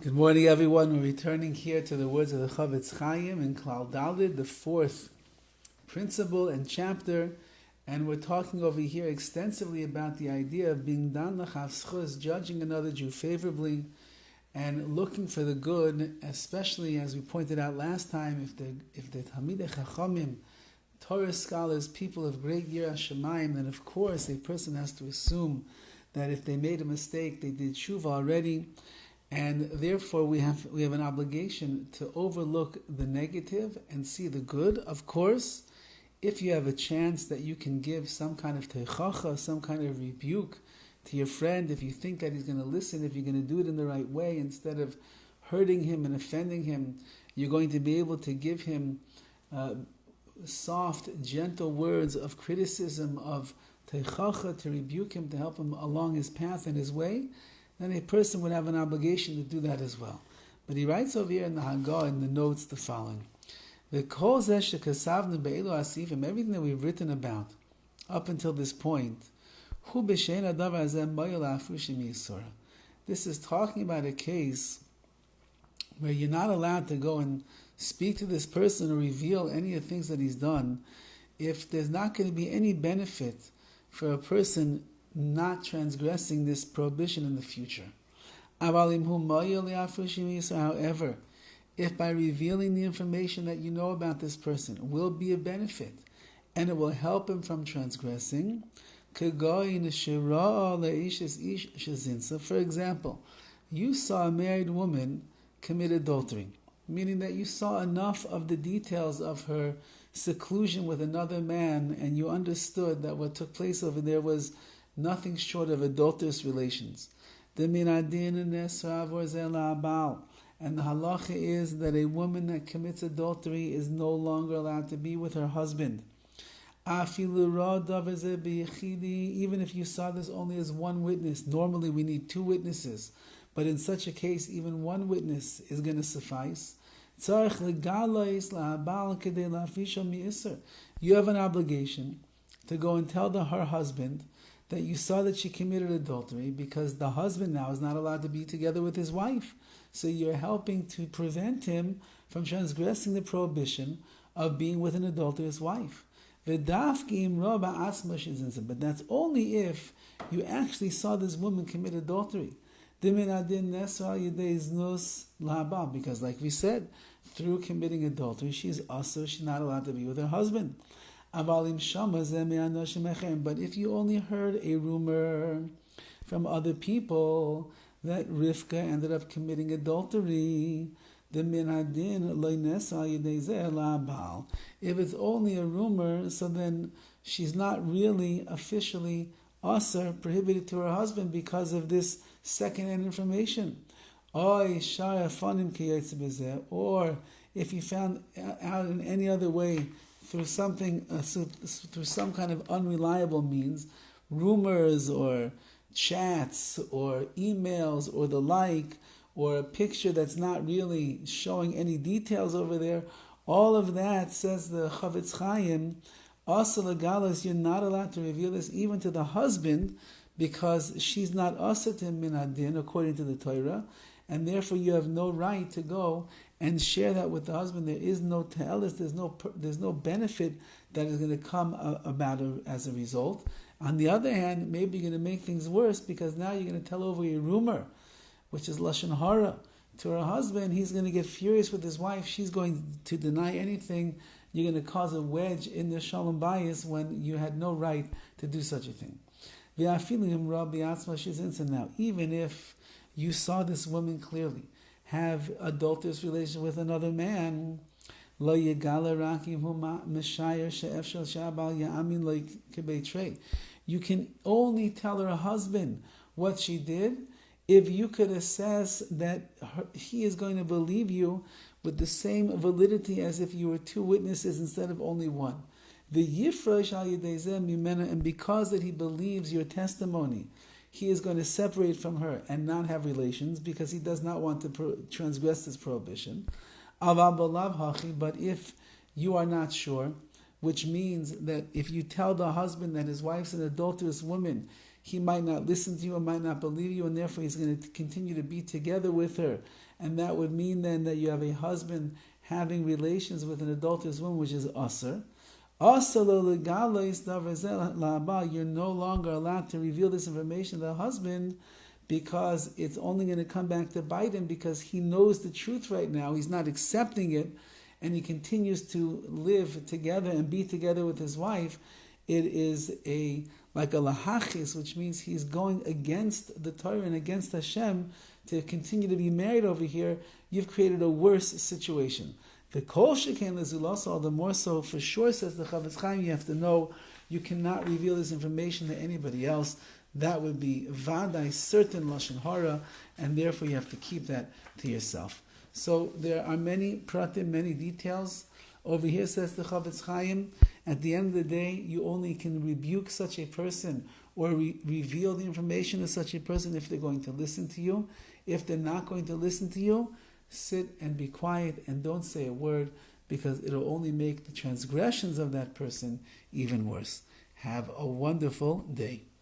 Good morning, everyone. We're returning here to the words of the CHOFETZ CHAIM in Klal, the fourth principle and chapter, and we're talking over here extensively about the idea of being dan l'chavschus, judging another Jew favorably, and looking for the good, especially as we pointed out last time, if the Talmidei Chachamim, Torah scholars, people of great Yiras Shamayim, then of course a person has to assume that if they made a mistake, they did tshuva already. And therefore we have an obligation to overlook the negative and see the good. Of course, if you have a chance that you can give some kind of teichacha, some kind of rebuke to your friend, if you think that he's going to listen, if you're going to do it in the right way, instead of hurting him and offending him, you're going to be able to give him soft, gentle words of criticism, of teichacha, to rebuke him, to help him along his path and his way, then a person would have an obligation to do that as well. But he writes over here in the Haggadah, in the notes, the following: everything that we've written about up until this point, this is talking about a case where you're not allowed to go and speak to this person or reveal any of the things that he's done if there's not going to be any benefit for a person not transgressing this prohibition in the future. However, if by revealing the information that you know about this person will be a benefit and it will help him from transgressing, for example, you saw a married woman commit adultery, meaning that you saw enough of the details of her seclusion with another man and you understood that what took place over there was nothing short of adulterous relations. And the halacha is that a woman that commits adultery is no longer allowed to be with her husband. Even if you saw this only as one witness, normally we need two witnesses, but in such a case, even one witness is going to suffice. You have an obligation to go and tell her husband that you saw that she committed adultery, because the husband now is not allowed to be together with his wife. So you're helping to prevent him from transgressing the prohibition of being with an adulterous wife. But that's only if you actually saw this woman commit adultery. Because like we said, through committing adultery, she's not allowed to be with her husband. But if you only heard a rumor from other people that Rivka ended up committing adultery, if it's only a rumor, so then she's not really officially prohibited to her husband because of this second-hand information. Or if you found out in any other way, through some kind of unreliable means, rumors or chats or emails or the like, or a picture that's not really showing any details over there, all of that, says the CHOFETZ CHAIM, you're not allowed to reveal this even to the husband, because she's not asa to him min hadin according to the Torah, and therefore you have no right to go and share that with the husband. There is no te'elis, there's no benefit that is going to come about as a result. On the other hand, maybe you're going to make things worse, because now you're going to tell over a rumor, which is lashon hara, to her husband. He's going to get furious with his wife.'s going to deny anything. You're going to cause a wedge in the shalom bayis when you had no right to do such a thing. Now, even if you saw this woman clearly have adulterous relations with another man, you can only tell her husband what she did if you could assess that he is going to believe you with the same validity as if you were two witnesses instead of only one. And because that he believes your testimony, he is going to separate from her and not have relations, because he does not want to transgress this prohibition. But if you are not sure, which means that if you tell the husband that his wife's an adulterous woman, he might not listen to you and might not believe you, and therefore he's going to continue to be together with her. And that would mean then that you have a husband having relations with an adulterous woman, which is asr. You're no longer allowed to reveal this information to the husband, because it's only going to come back to bite him, because he knows the truth right now. He's not accepting it, and he continues to live together and be together with his wife. It is like a lahachis, which means he's going against the Torah and against Hashem to continue to be married over here. You've created a worse situation. The kol shekain lezulas, all the more so for sure, says the CHOFETZ CHAIM, you have to know you cannot reveal this information to anybody else. That would be vadai, certain lashon hara, and therefore you have to keep that to yourself. So there are many pratim, many details. Over here says the CHOFETZ CHAIM, at the end of the day, you only can rebuke such a person or reveal the information to such a person if they're going to listen to you. If they're not going to listen to you, sit and be quiet and don't say a word, because it'll only make the transgressions of that person even worse. Have a wonderful day.